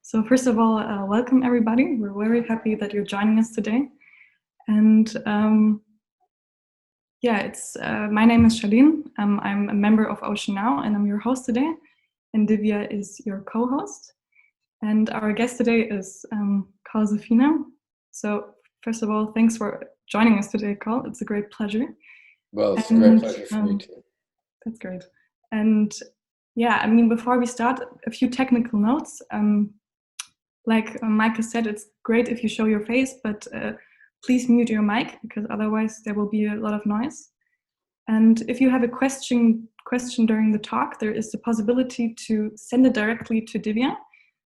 So first of all, welcome everybody. We're very happy that you're joining us today. And it's my name is Charlene. I'm a member of Ocean Now, and I'm your host today. And Divya is your co-host. And our guest today is Carl Safina. So first of all, thanks for joining us today, Carl. It's a great pleasure. Well, it's a great pleasure for me too. That's great. And yeah, I mean, before we start, a few technical notes. Like Micah said, it's great if you show your face, but please mute your mic because otherwise there will be a lot of noise. And if you have a question during the talk, there is the possibility to send it directly to Divya.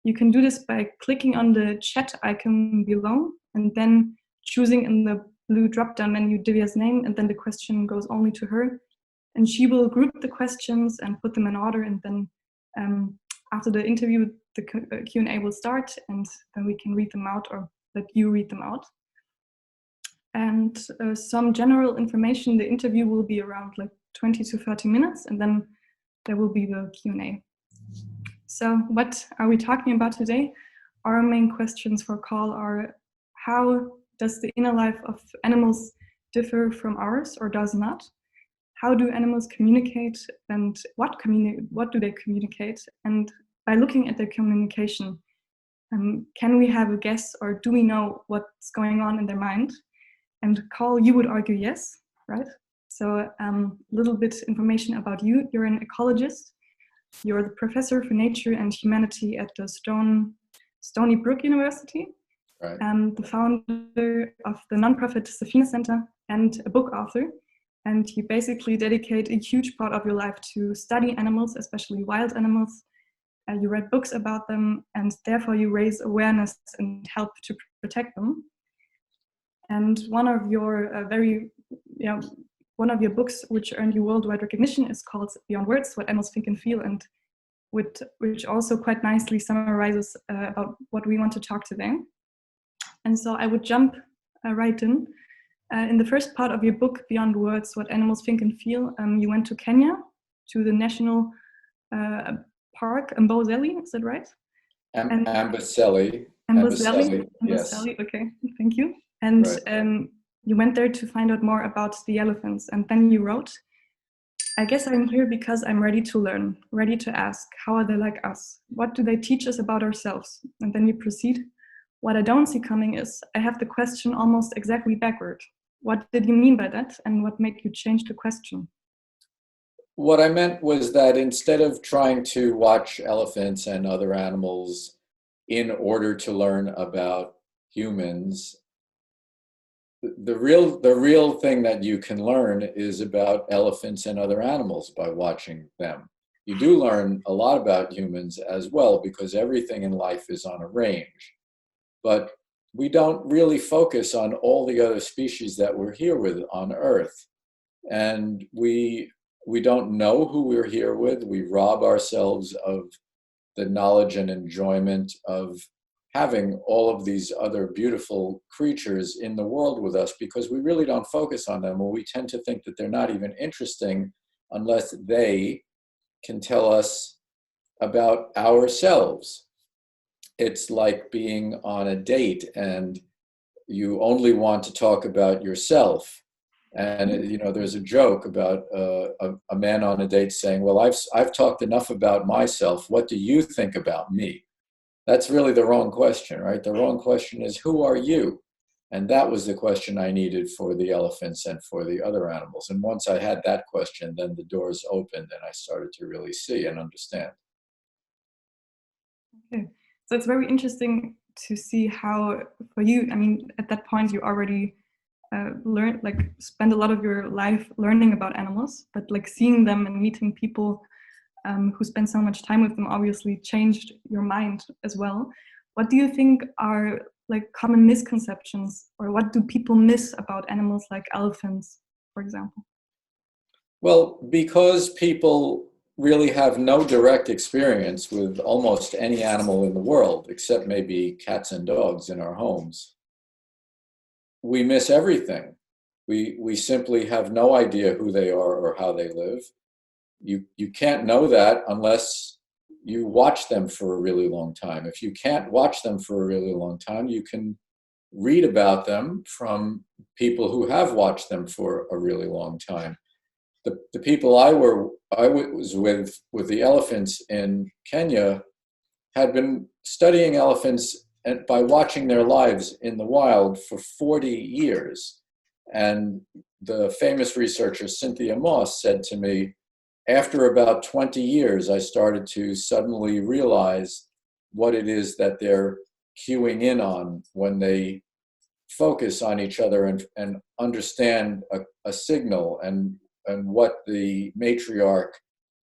You can do this by clicking on the chat icon below and then choosing in the blue drop-down menu Divya's name, and then the question goes only to her. And she will group the questions and put them in order, and then after the interview, the Q&A will start, and then we can read them out or let you read them out. And some general information, the interview will be around like 20 to 30 minutes, and then there will be the Q&A. So what are we talking about today? Our main questions for Carl are: how does the inner life of animals differ from ours or does not? How do animals communicate, and what do they communicate? And by looking at their communication, can we have a guess, or do we know what's going on in their mind? And Carl, you would argue yes, right? So a little bit information about you. You're an ecologist. You're the professor for nature and humanity at the Stony Brook University, Right. The founder of the nonprofit Safina Center, and a book author. And you basically dedicate a huge part of your life to study animals, especially wild animals. You write books about them, and therefore you raise awareness and help to protect them. And one of your books which earned you worldwide recognition is called Beyond Words: What Animals Think and Feel, and which also quite nicely summarizes about what we want to talk today. And so I would jump right in. In the first part of your book, Beyond Words: What Animals Think and Feel, you went to Kenya, to the national park, Amboseli, is that right? Amboseli. Yes. Okay, thank you. And right. You went there to find out more about the elephants, and then you wrote, "I guess I'm here because I'm ready to learn, ready to ask, how are they like us? What do they teach us about ourselves?" And then you proceed, "What I don't see coming is, I have the question almost exactly backward. What did you mean by that, and what made you change the question?" What I meant was that instead of trying to watch elephants and other animals in order to learn about humans, the real thing that you can learn is about elephants and other animals by watching them. You do learn a lot about humans as well, because everything in life is on a range. But we don't really focus on all the other species that we're here with on Earth. And we don't know who we're here with. We rob ourselves of the knowledge and enjoyment of having all of these other beautiful creatures in the world with us, because we really don't focus on them, or we tend to think that they're not even interesting unless they can tell us about ourselves. It's like being on a date and you only want to talk about yourself. And there's a joke about a man on a date saying, "Well, I've talked enough about myself. What do you think about me?" That's really the wrong question, right? The wrong question is, who are you? And that was the question I needed for the elephants and for the other animals. And once I had that question, then the doors opened and I started to really see and understand. Okay. So it's very interesting to see how, for you, I mean, at that point you already spend a lot of your life learning about animals, but like seeing them and meeting people who spend so much time with them obviously changed your mind as well. What do you think are like common misconceptions, or what do people miss about animals like elephants, for example? Well, because people really have no direct experience with almost any animal in the world, except maybe cats and dogs in our homes, we miss everything. We simply have no idea who they are or how they live. You can't know that unless you watch them for a really long time. If you can't watch them for a really long time, you can read about them from people who have watched them for a really long time. The people I was with the elephants in Kenya had been studying elephants and by watching their lives in the wild for 40 years. And the famous researcher Cynthia Moss said to me, after about 20 years, I started to suddenly realize what it is that they're cueing in on when they focus on each other and understand a signal and what the matriarch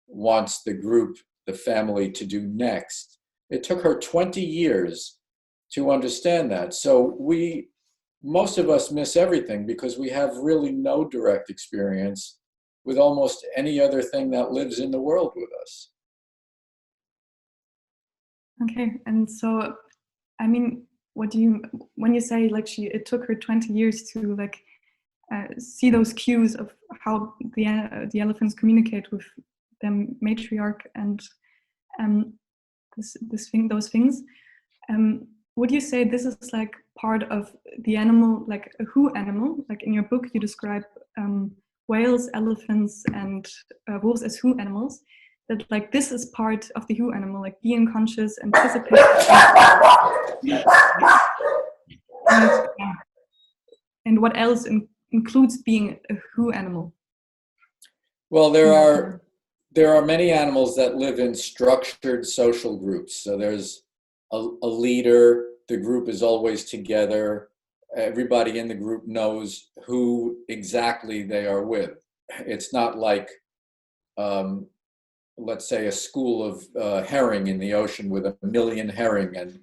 wants the group, the family, to do next. It took her 20 years to understand that. So most of us miss everything because we have really no direct experience with almost any other thing that lives in the world with us. Okay, and so, I mean, when you say like it took her 20 years to like see those cues of how the elephants communicate with the matriarch and those things, would you say this is like part of the animal, like a who animal? Like in your book, you describe whales, elephants, and wolves as who animals. That like this is part of the who animal, like being conscious, anticipating. And what else includes being a who animal? Well, there are many animals that live in structured social groups. So there's a leader, the group is always together. Everybody in the group knows who exactly they are with. It's not like, let's say, a school of herring in the ocean with 1 million herring, and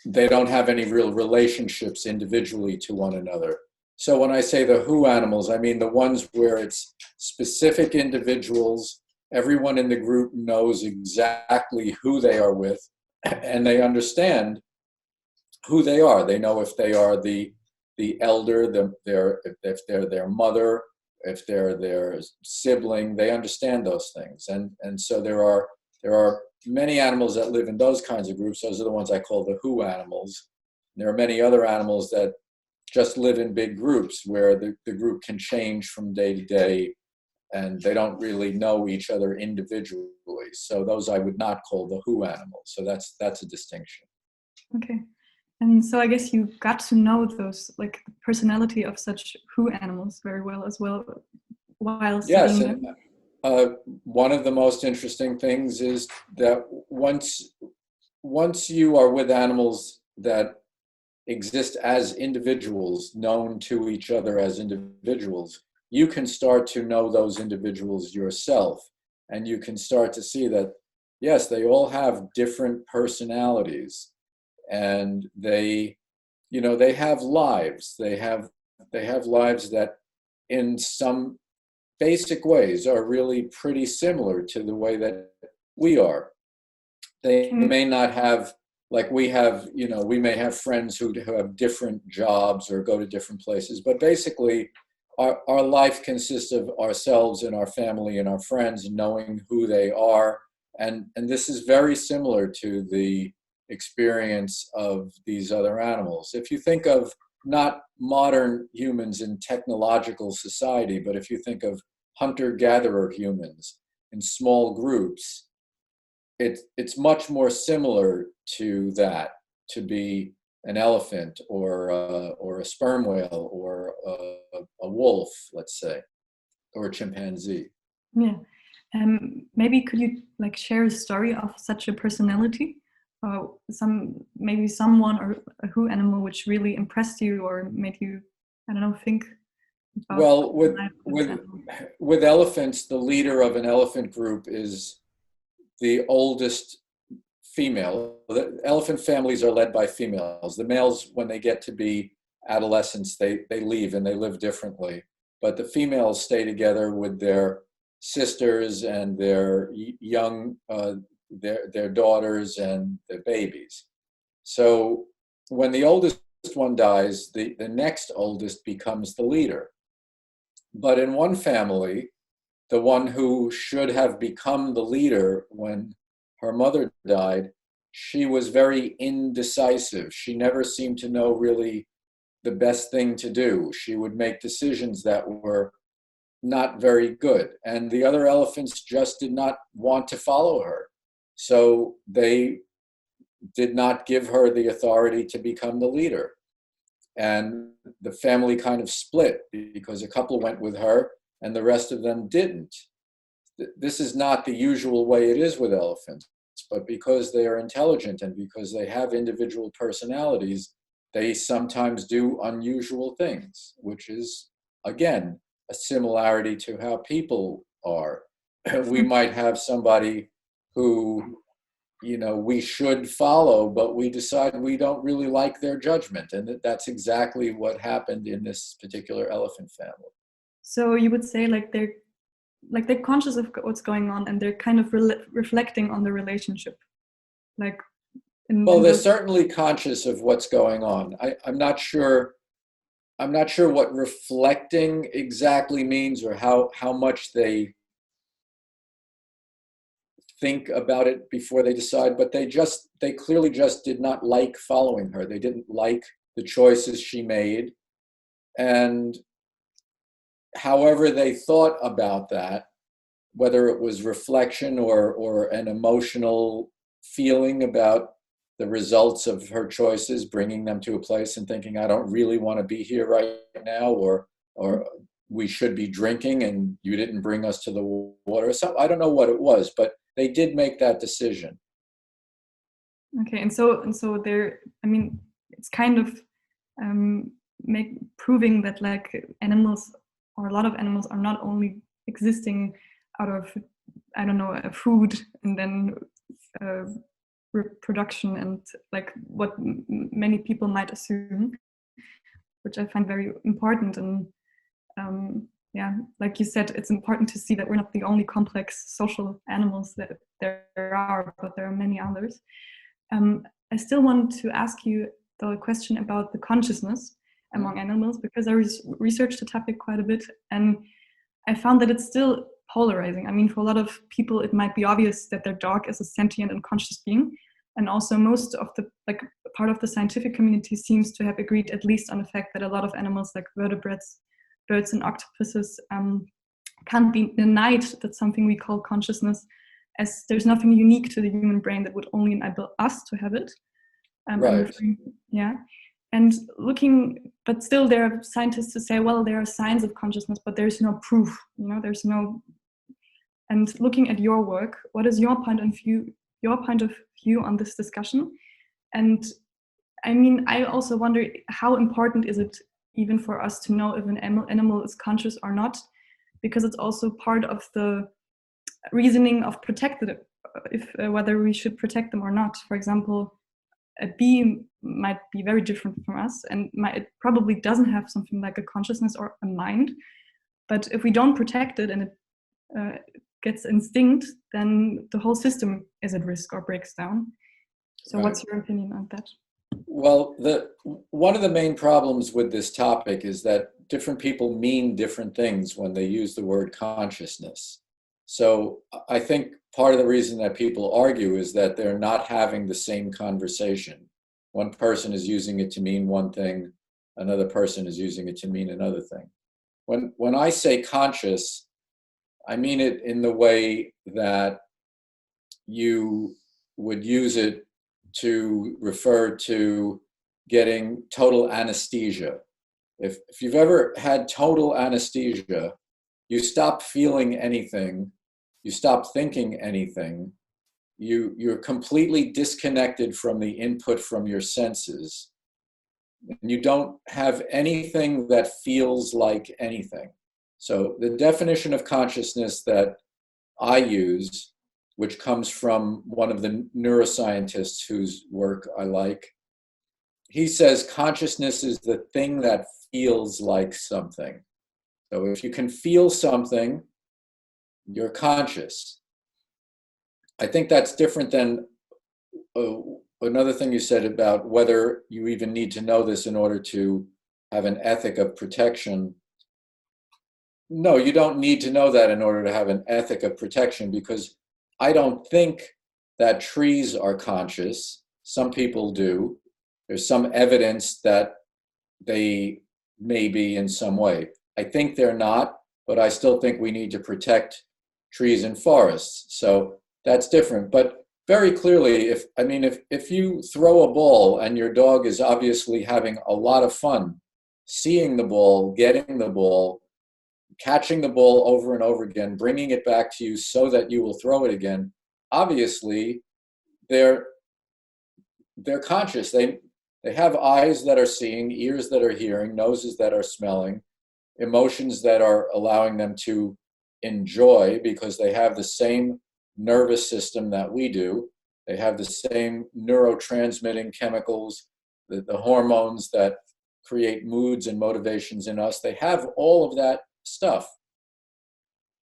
they don't have any real relationships individually to one another. So when I say the who animals, I mean the ones where it's specific individuals, everyone in the group knows exactly who they are with, and they understand who they are. They know if they are the elder, if they're their mother, if they're their sibling. They understand those things, and so there are many animals that live in those kinds of groups. Those are the ones I call the who animals. There are many other animals that just live in big groups where the group can change from day to day, and they don't really know each other individually. So those I would not call the who animals. So that's a distinction. Okay. And so I guess you got to know those, like the personality of such who animals very well as well while studying them. Yes, one of the most interesting things is that once you are with animals that exist as individuals, known to each other as individuals, you can start to know those individuals yourself. And you can start to see that, yes, they all have different personalities. And they have lives. They have lives that in some basic ways are really pretty similar to the way that we are. They may not have, like we have, we may have friends who have different jobs or go to different places, but basically our life consists of ourselves and our family and our friends knowing who they are. And this is very similar to the experience of these other animals. If you think of not modern humans in technological society, but if you think of hunter-gatherer humans in small groups, it's much more similar to that, to be an elephant or a sperm whale or a wolf, let's say, or a chimpanzee. Yeah. Maybe could you like share a story of such a personality? Maybe someone or a who animal which really impressed you or made you, I don't know, think about. Well, with elephants, the leader of an elephant group is the oldest female. The elephant families are led by females. The males, when they get to be adolescents, they leave and they live differently. But the females stay together with their sisters and their young their daughters and their babies. So when the oldest one dies, the next oldest becomes the leader. But in one family, the one who should have become the leader when her mother died, she was very indecisive. She never seemed to know really the best thing to do. She would make decisions that were not very good. And the other elephants just did not want to follow her. So they did not give her the authority to become the leader. And the family kind of split because a couple went with her and the rest of them didn't. This is not the usual way it is with elephants, but because they are intelligent and because they have individual personalities, they sometimes do unusual things, which is, again, a similarity to how people are. We might have somebody who, we should follow, but we decide we don't really like their judgment. And that's exactly what happened in this particular elephant family. So you would say they're conscious of what's going on and they're kind of reflecting on the relationship. They're certainly conscious of what's going on. I'm not sure what reflecting exactly means or how much they think about it before they decide, but they clearly just did not like following her. They didn't like the choices she made. And however they thought about that, whether it was reflection or an emotional feeling about the results of her choices, bringing them to a place and thinking, I don't really want to be here right now, or we should be drinking and you didn't bring us to the water. So I don't know what it was, but they did make that decision. Okay, and so it's kind of proving that animals, or a lot of animals, are not only existing out of, I don't know, food and then reproduction and what many people might assume, which I find very important. And like you said, it's important to see that we're not the only complex social animals that there are, but there are many others. I still want to ask you the question about the consciousness among animals, because I researched the topic quite a bit and I found that it's still polarizing. I mean, for a lot of people, it might be obvious that their dog is a sentient and conscious being. And also most of the, part of the scientific community seems to have agreed at least on the fact that a lot of animals like vertebrates, birds and octopuses can't be denied that something we call consciousness, as there's nothing unique to the human brain that would only enable us to have it. Right. And but still there are scientists who say, well, there are signs of consciousness, but there's no proof, there's no. And looking at your work, what is your point of view on this discussion? And I mean, I also wonder, how important is it even for us to know if an animal is conscious or not? Because it's also part of the reasoning of whether we should protect them or not. For example, a bee might be very different from us and it probably doesn't have something like a consciousness or a mind. But if we don't protect it and it gets instinct, then the whole system is at risk or breaks down. So right. What's your opinion on that? Well, one of the main problems with this topic is that different people mean different things when they use the word consciousness. So I think part of the reason that people argue is that they're not having the same conversation. One person is using it to mean one thing, another person is using it to mean another thing. When I say conscious, I mean it in the way that you would use it to refer to getting total anesthesia. If you've ever had total anesthesia, you stop feeling anything, you stop thinking anything, you're completely disconnected from the input from your senses, and you don't have anything that feels like anything. So the definition of consciousness that I use, which comes from one of the neuroscientists whose work I like, he says consciousness is the thing that feels like something. So if you can feel something, you're conscious. I think that's different than another thing you said about whether you even need to know this in order to have an ethic of protection. No, you don't need to know that in order to have an ethic of protection, because I don't think that trees are conscious. Some people do. There's some evidence that they may be in some way. I think they're not, but I still think we need to protect trees and forests. So that's different. But very clearly, if you throw a ball and your dog is obviously having a lot of fun seeing the ball, getting the ball, catching the ball over and over again, bringing it back to you so that you will throw it again, obviously they're conscious. They have eyes that are seeing, ears that are hearing, noses that are smelling, emotions that are allowing them to enjoy because they have the same nervous system that we do. They have the same neurotransmitting chemicals, the hormones that create moods and motivations in us. They have all of that stuff.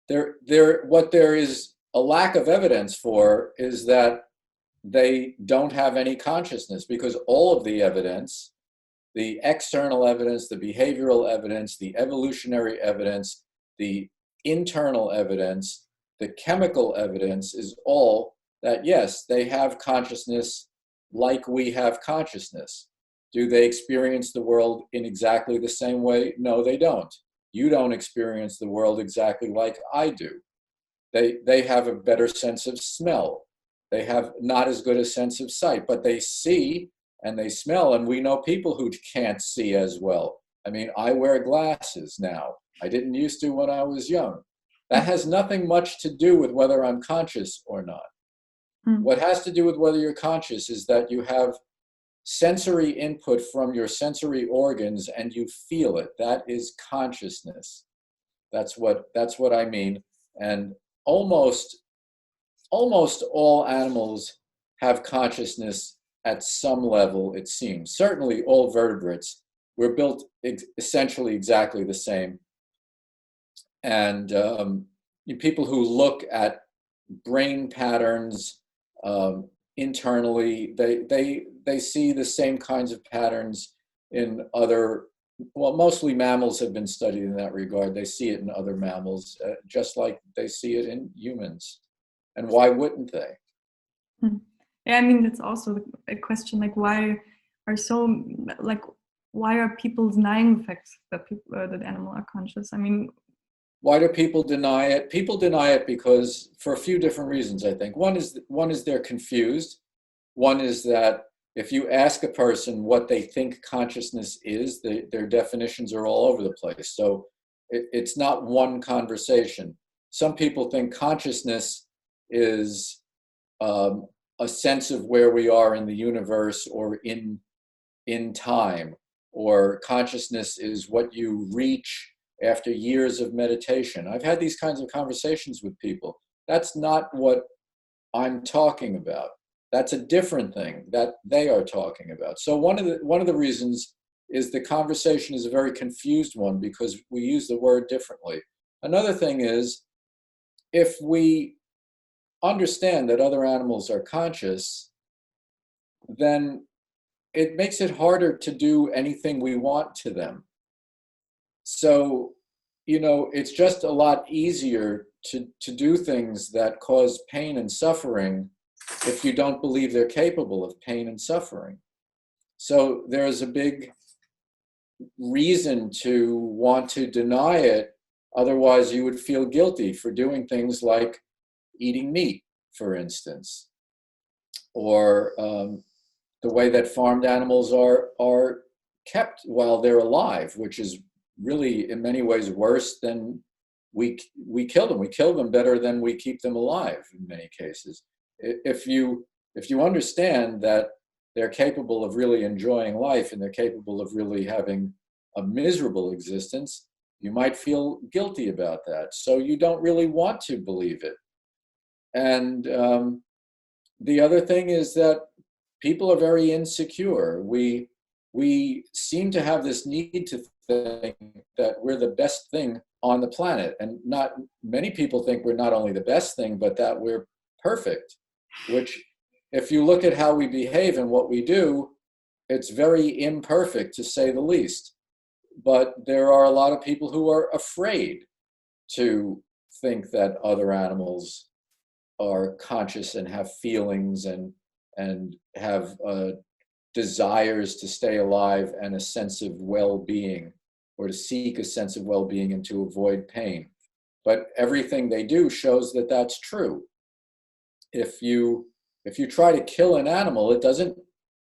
What there is a lack of evidence for is that they don't have any consciousness, because all of the evidence, the external evidence, the behavioral evidence, the evolutionary evidence, the internal evidence, the chemical evidence is all that, yes, they have consciousness like we have consciousness. Do they experience the world in exactly the same way? No, they don't. You don't experience the world exactly like I do. They have a better sense of smell. They have not as good a sense of sight, but they see and they smell. And we know people who can't see as well. I mean, I wear glasses now. I didn't used to when I was young. That has nothing much to do with whether I'm conscious or not. What has to do with whether you're conscious is that you have sensory input from your sensory organs and you feel it. That is consciousness. That's what I mean. And almost all animals have consciousness at some level, it seems. Certainly all vertebrates. We're built essentially exactly the same. And people who look at brain patterns internally, they see the same kinds of patterns in other, well, mostly mammals have been studied in that regard. They see it in other mammals, just like they see it in humans. And why wouldn't they? Yeah, I mean, that's also a question, like why are people denying the fact that that animals are conscious? I mean, why do people deny it? People deny it because, for a few different reasons, I think. One is they're confused. One is that if you ask a person what they think consciousness is, their definitions are all over the place. So it's not one conversation. Some people think consciousness is a sense of where we are in the universe or in time, or consciousness is what you reach after years of meditation. I've had these kinds of conversations with people. That's not what I'm talking about. That's a different thing that they are talking about. So one of the reasons is the conversation is a very confused one because we use the word differently. Another thing is, if we understand that other animals are conscious, then it makes it harder to do anything we want to them. So, it's just a lot easier to do things that cause pain and suffering if you don't believe they're capable of pain and suffering. So there's a big reason to want to deny it. Otherwise, you would feel guilty for doing things like eating meat, for instance, or the way that farmed animals are kept while they're alive, which is really in many ways worse than we kill them. We kill them better than we keep them alive in many cases. If you understand that they're capable of really enjoying life and they're capable of really having a miserable existence, you might feel guilty about that. So you don't really want to believe it. And the other thing is that people are very insecure. We seem to have this need to think that we're the best thing on the planet. And not many people think we're not only the best thing, but that we're perfect, which if you look at how we behave and what we do, it's very imperfect to say the least. But there are a lot of people who are afraid to think that other animals are conscious and have feelings and have desires to stay alive and a sense of well-being, or to seek a sense of well-being and to avoid pain. But everything they do shows that that's true. If you try to kill an animal, it doesn't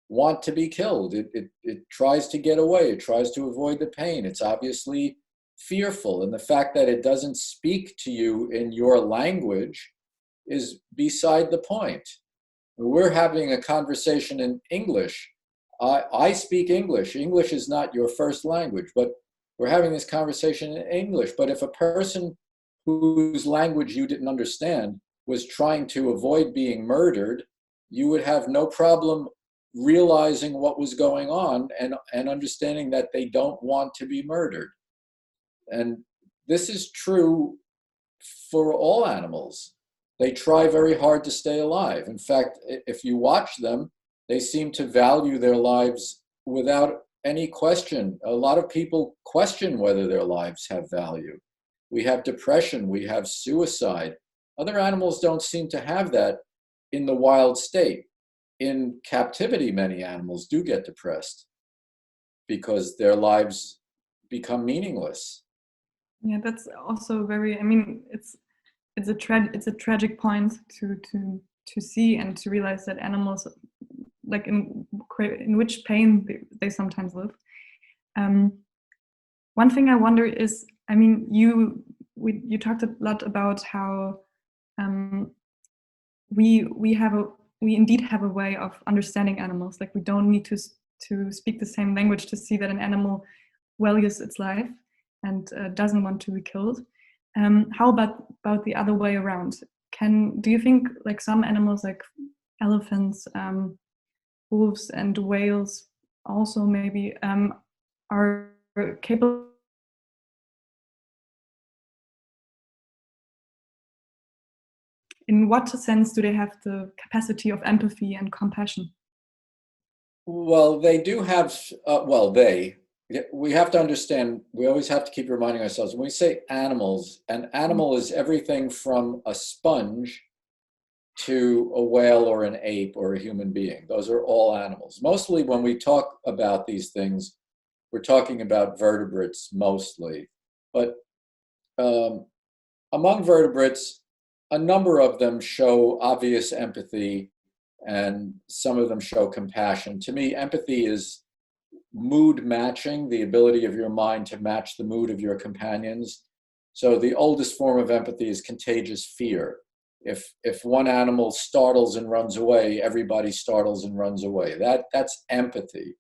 want to be killed. It tries to get away. It tries to avoid the pain. It's obviously fearful. And the fact that it doesn't speak to you in your language is beside the point. We're having a conversation in English. I speak English. English is not your first language, but we're having this conversation in English. But if a person whose language you didn't understand was trying to avoid being murdered, you would have no problem realizing what was going on and understanding that they don't want to be murdered. And this is true for all animals. They try very hard to stay alive. In fact, if you watch them, they seem to value their lives without any question. A lot of people question whether their lives have value. We have depression, we have suicide. Other animals don't seem to have that in the wild state. In captivity, many animals do get depressed because their lives become meaningless. Yeah, that's also very, I mean, it's a tragic point to see and to realize that animals, like in which pain they sometimes live. One thing I wonder is, I mean, you talked a lot about how we indeed have a way of understanding animals. Like, we don't need to speak the same language to see that an animal values its life and doesn't want to be killed. How about the other way around? Do you think like some animals, like elephants, wolves, and whales, also maybe are capable? In what sense do they have the capacity of empathy and compassion? Well, they do have, we have to understand, we always have to keep reminding ourselves, when we say animals, an animal is everything from a sponge to a whale or an ape or a human being. Those are all animals. Mostly when we talk about these things, we're talking about vertebrates mostly. But among vertebrates, a number of them show obvious empathy and some of them show compassion. To me, empathy is mood matching, the ability of your mind to match the mood of your companions. So the oldest form of empathy is contagious fear. If one animal startles and runs away, everybody startles and runs away. That's empathy.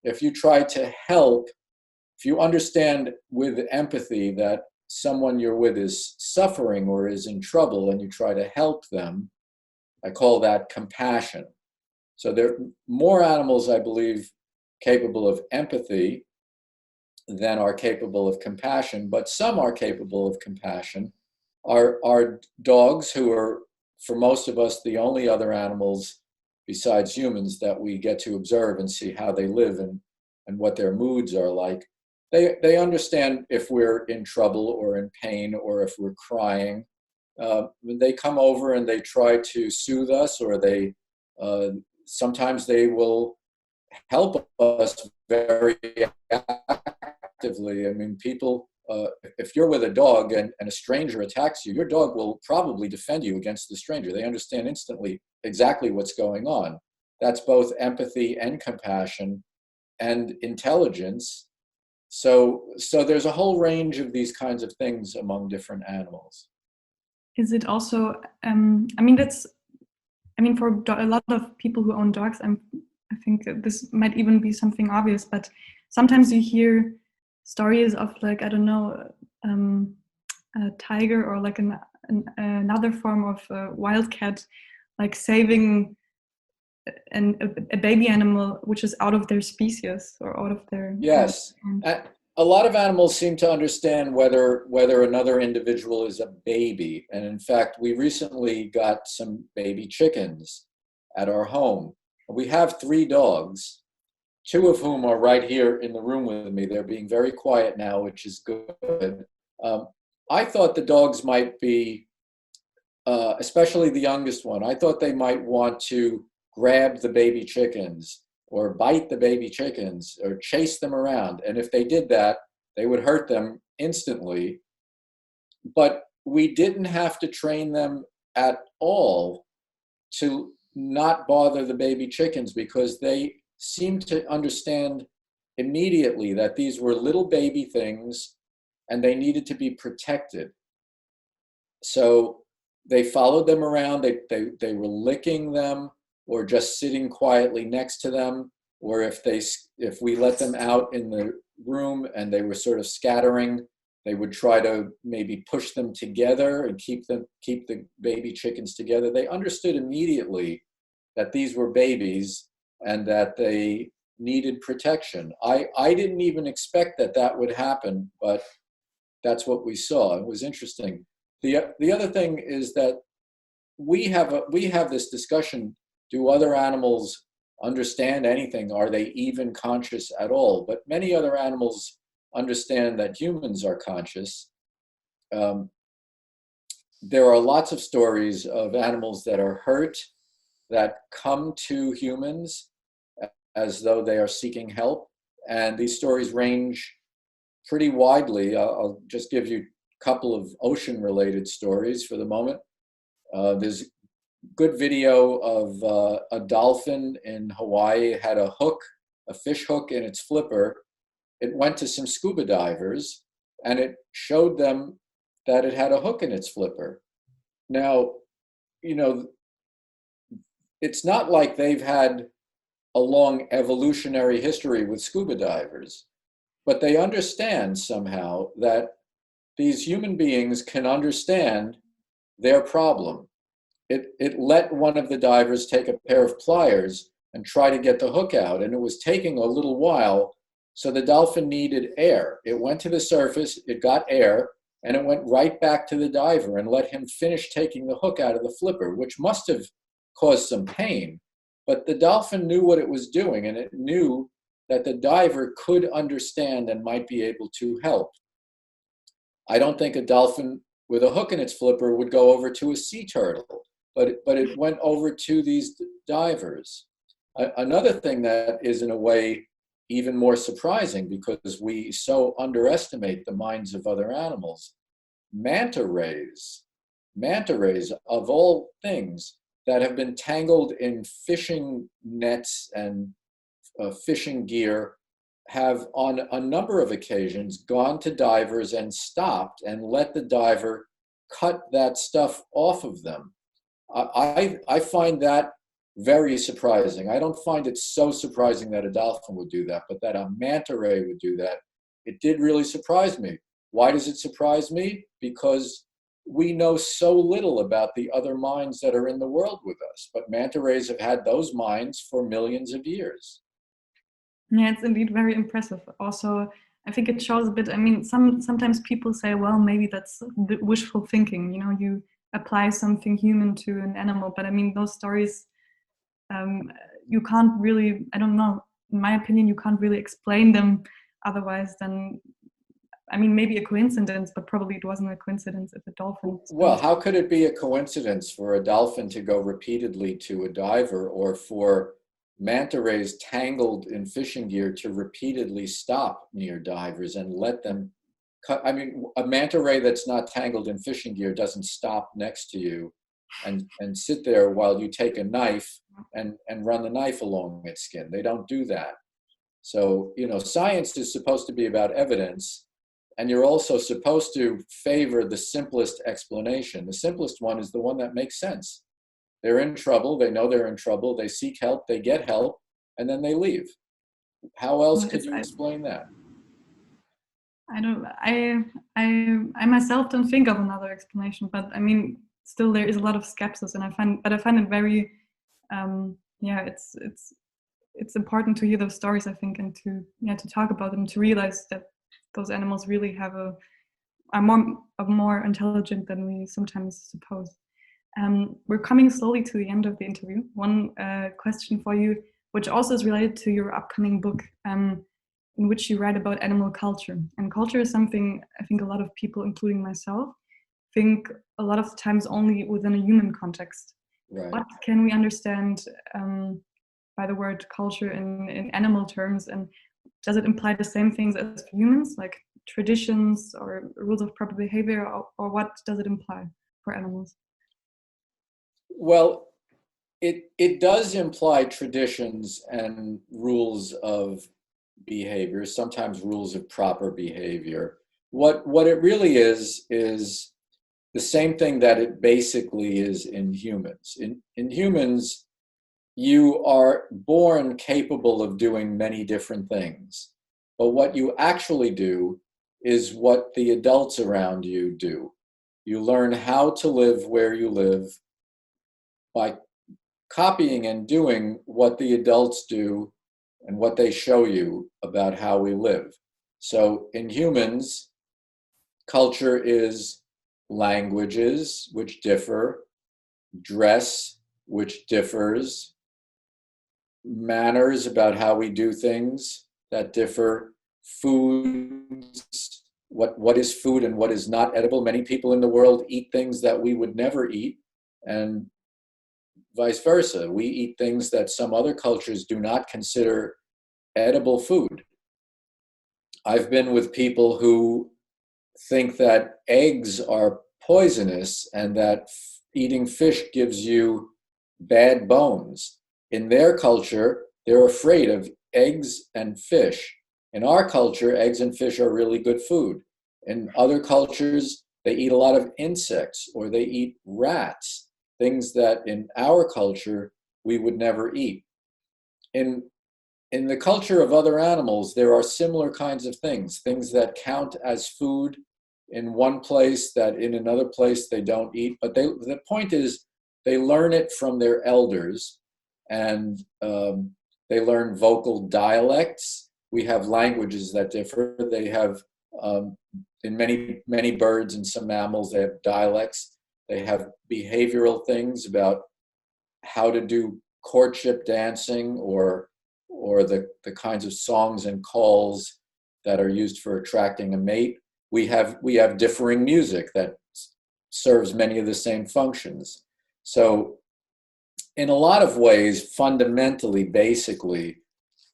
If you try to help, if you understand with empathy that someone you're with is suffering or is in trouble and you try to help them, I call that compassion. So there are more animals, I believe, capable of empathy than are capable of compassion, but some are capable of compassion. Our dogs, who are, for most of us, the only other animals besides humans that we get to observe and see how they live and what their moods are like, they understand if we're in trouble or in pain or if we're crying. They come over and they try to soothe us, or they sometimes they will help us very actively. I mean, people, if you're with a dog and a stranger attacks you, your dog will probably defend you against the stranger. They understand instantly exactly what's going on. That's both empathy and compassion and intelligence. So there's a whole range of these kinds of things among different animals. Is it also, I mean, for a lot of people who own dogs, I think this might even be something obvious, but sometimes you hear stories of, like, I don't know, a tiger or like another form of wildcat, like saving a baby animal which is out of their species or out of their... Yes. A lot of animals seem to understand whether another individual is a baby. And in fact, we recently got some baby chickens at our home. We have 3 dogs, 2 of whom are right here in the room with me. They're being very quiet now, which is good. I thought the dogs might be especially the youngest one. I thought they might want to grab the baby chickens or bite the baby chickens or chase them around. And if they did that, they would hurt them instantly. But we didn't have to train them at all to not bother the baby chickens, because they seemed to understand immediately that these were little baby things and they needed to be protected. So they followed them around. They were licking them or just sitting quietly next to them. Or if we let them out in the room and they were sort of scattering, they would try to maybe push them together and keep the baby chickens together. They understood immediately that these were babies and that they needed protection. I didn't even expect that would happen, but that's what we saw. It was interesting. The other thing is that we have this discussion: do other animals understand anything? Are they even conscious at all? But many other animals understand that humans are conscious. There are lots of stories of animals that are hurt that come to humans as though they are seeking help. And these stories range pretty widely. I'll just give you a couple of ocean-related stories for the moment. There's good video of a dolphin in Hawaii. It had a fish hook in its flipper. It went to some scuba divers and it showed them that it had a hook in its flipper. Now, it's not like they've had a long evolutionary history with scuba divers, but they understand somehow that these human beings can understand their problem. It let one of the divers take a pair of pliers and try to get the hook out, and it was taking a little while, so the dolphin needed air. It went to the surface, it got air, and it went right back to the diver and let him finish taking the hook out of the flipper, which must have caused some pain. But the dolphin knew what it was doing, and it knew that the diver could understand and might be able to help. I don't think a dolphin with a hook in its flipper would go over to a sea turtle, but it went over to these divers. Another thing that is, in a way, even more surprising, because we so underestimate the minds of other animals, manta rays of all things that have been tangled in fishing nets and fishing gear have on a number of occasions gone to divers and stopped and let the diver cut that stuff off of them. I find that very surprising. I don't find it so surprising that a dolphin would do that, but that a manta ray would do that, it did really surprise me. Why does it surprise me? Because we know so little about the other minds that are in the world with us, but manta rays have had those minds for millions of years. Yeah, it's indeed very impressive. Also, I think it shows a bit, sometimes people say, well, maybe that's wishful thinking, you apply something human to an animal, but those stories, you can't really, I don't know, in my opinion, you can't really explain them otherwise than, maybe a coincidence, but probably it wasn't a coincidence if a dolphin. Well, how could it be a coincidence for a dolphin to go repeatedly to a diver, or for manta rays tangled in fishing gear to repeatedly stop near divers and let them cut? A manta ray that's not tangled in fishing gear doesn't stop next to you and sit there while you take a knife and run the knife along its skin. They don't do that. So, science is supposed to be about evidence, and you're also supposed to favor the simplest explanation. The simplest one is the one that makes sense. They're in trouble, they know they're in trouble, they seek help, they get help, and then they leave. How else could you explain that? I myself don't think of another explanation, but still there is a lot of skepsis, and I find it very, it's important to hear those stories, I think, and to talk about them, to realize that those animals really are more intelligent than we sometimes suppose. We're coming slowly to the end of the interview. One question for you, which also is related to your upcoming book, in which you write about animal culture. And culture is something I think a lot of people, including myself, think a lot of times only within a human context. Right. What can we understand by the word culture in animal terms, and does it imply the same things as humans, like traditions or rules of proper behavior, or what does it imply for animals? Well, it does imply traditions and rules of behavior, sometimes rules of proper behavior. What it really is the same thing that it basically is in humans. In humans, you are born capable of doing many different things. But what you actually do is what the adults around you do. You learn how to live where you live by copying and doing what the adults do and what they show you about how we live. So in humans, culture is languages, which differ, dress, which differs, manners about how we do things that differ, foods, what is food and what is not edible. Many people in the world eat things that we would never eat, and vice versa. We eat things that some other cultures do not consider edible food. I've been with people who think that eggs are poisonous and that eating fish gives you bad bones. In their culture, they're afraid of eggs and fish. In our culture, eggs and fish are really good food. In other cultures, they eat a lot of insects or they eat rats, things that in our culture we would never eat. In the culture of other animals, there are similar kinds of things that count as food in one place that in another place they don't eat. But the point is, they learn it from their elders, and they learn vocal dialects. We have languages that differ. They have, in many birds and some mammals, they have dialects. They have behavioral things about how to do courtship dancing or the kinds of songs and calls that are used for attracting a mate. We have differing music that serves many of the same functions. So in a lot of ways, fundamentally, basically,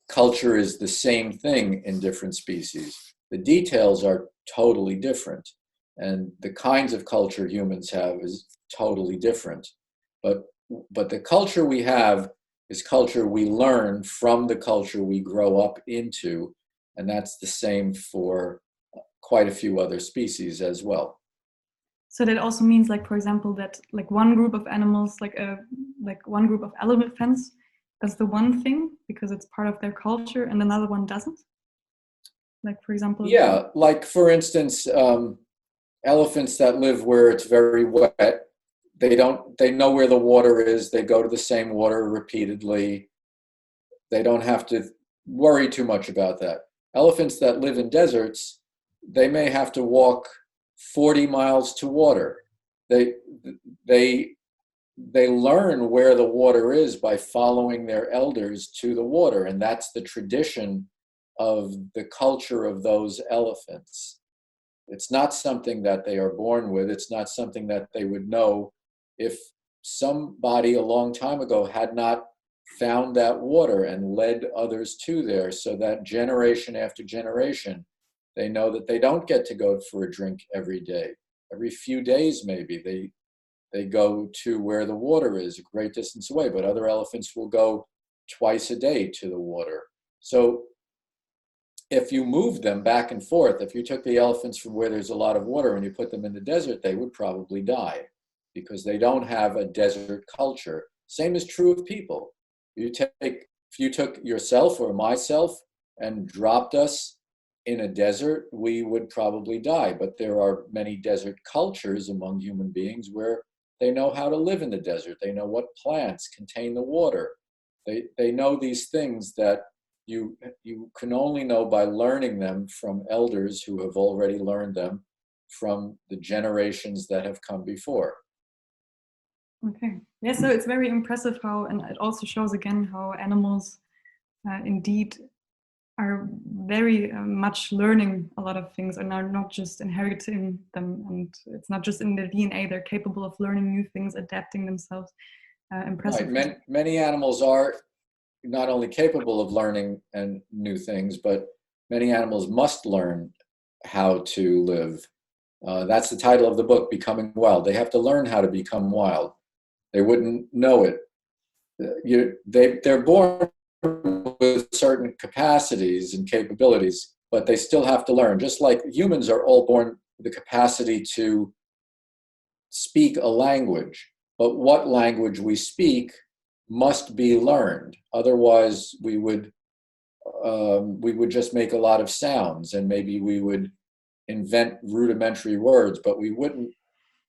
culture is the same thing in different species. The details are totally different, and the kinds of culture humans have is totally different. But the culture we have is culture we learn from the culture we grow up into, and that's the same for quite a few other species as well. So that also means, like, for example, that like one group of animals, like one group of elephants, does the one thing because it's part of their culture, and another one doesn't. Like, for example. Yeah, like for instance, elephants that live where it's very wet, they know where the water is. They go to the same water repeatedly. They don't have to worry too much about that. Elephants that live in deserts, they may have to walk 40 miles to water. They learn where the water is by following their elders to the water, and that's the tradition of the culture of those elephants. It's not something that they are born with. It's not something that they would know if somebody a long time ago had not found that water and led others to there, so that generation after generation, they know that they don't get to go for a drink every day. Every few days, maybe, they go to where the water is, a great distance away, but other elephants will go twice a day to the water. So if you moved them back and forth, if you took the elephants from where there's a lot of water and you put them in the desert, they would probably die because they don't have a desert culture. Same is true of people. If you took yourself or myself and dropped us in a desert, we would probably die. But there are many desert cultures among human beings where they know how to live in the desert. They know what plants contain the water. They know these things that you can only know by learning them from elders who have already learned them from the generations that have come before. Okay. Yeah, so it's very impressive how, and it also shows again how animals indeed are very much learning a lot of things and are not just inheriting them, and it's not just in their DNA. They're capable of learning new things, adapting themselves. Impressive. Right. Many animals are not only capable of learning and new things, but many animals must learn how to live. That's the title of the book, Becoming Wild. They have to learn how to become wild. They wouldn't know it. They're born with certain capacities and capabilities, but they still have to learn. Just like humans are all born with the capacity to speak a language, but what language we speak must be learned. Otherwise, we would just make a lot of sounds, and maybe we would invent rudimentary words, but we wouldn't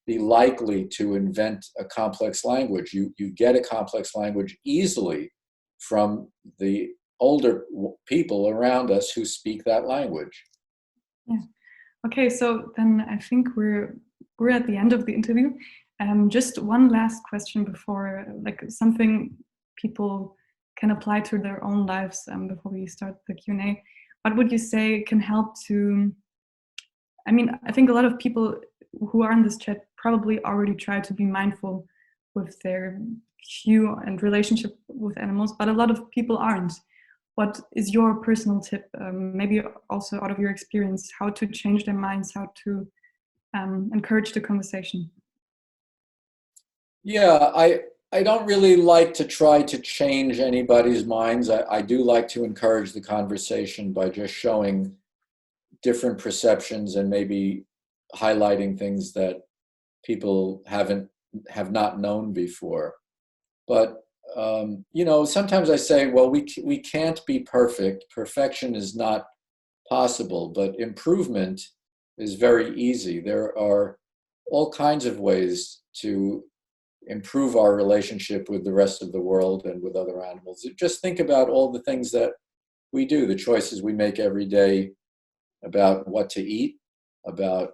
be likely to invent a complex language. You get a complex language easily from the older people around us who speak that language. Yeah. Okay, so then I think we're at the end of the interview. Just one last question before, like something people can apply to their own lives before we start the Q&A. What would you say can help to, I mean, I think a lot of people who are in this chat probably already try to be mindful with their hue and relationship with animals, but a lot of people aren't. What is your personal tip, maybe also out of your experience, how to change their minds, how to encourage the conversation? Yeah, I don't really like to try to change anybody's minds. I do like to encourage the conversation by just showing different perceptions and maybe highlighting things that people have not known before. But sometimes I say, well, we can't be perfect. Perfection is not possible, but improvement is very easy. There are all kinds of ways to improve our relationship with the rest of the world and with other animals. Just think about all the things that we do, the choices we make every day about what to eat, about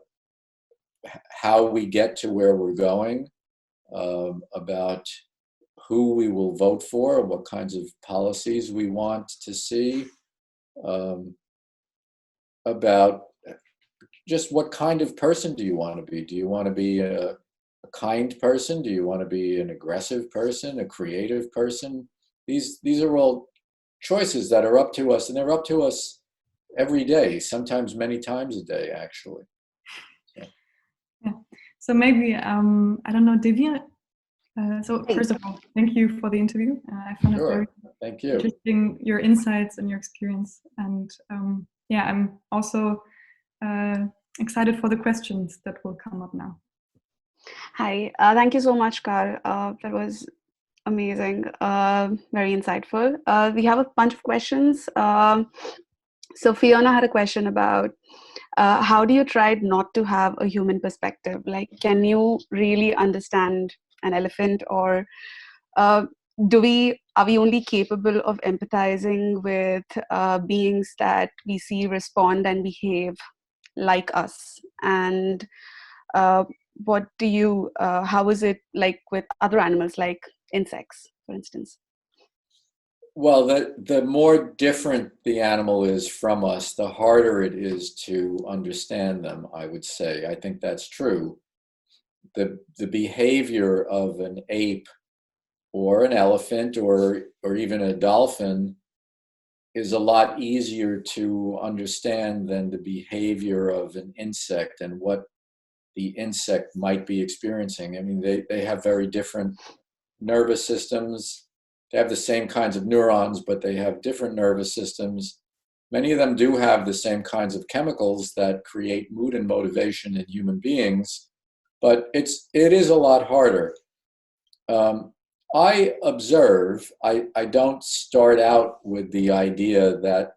how we get to where we're going, about who we will vote for, what kinds of policies we want to see, about just what kind of person do you want to be? Do you want to be a kind person? Do you want to be an aggressive person, a creative person? These are all choices that are up to us, and they're up to us every day, sometimes many times a day, actually. Yeah. So maybe, I don't know, Divya. So first of all, thank you for the interview. I found it very interesting, your insights and your experience. And yeah, I'm also excited for the questions that will come up now. Hi, thank you so much, Carl. That was amazing, very insightful. We have a bunch of questions. So Fiona had a question about how do you try not to have a human perspective? Like, can you really understand an elephant, or are we only capable of empathizing with beings that we see respond and behave like us? And what do you, how is it like with other animals, like insects, for instance? Well, the more different the animal is from us, the harder it is to understand them, I would say. I think that's true. The behavior of an ape or an elephant or even a dolphin is a lot easier to understand than the behavior of an insect and what the insect might be experiencing. I mean, they have very different nervous systems. They have the same kinds of neurons, but they have different nervous systems. Many of them do have the same kinds of chemicals that create mood and motivation in human beings, but it is a lot harder. I observe, I don't start out with the idea that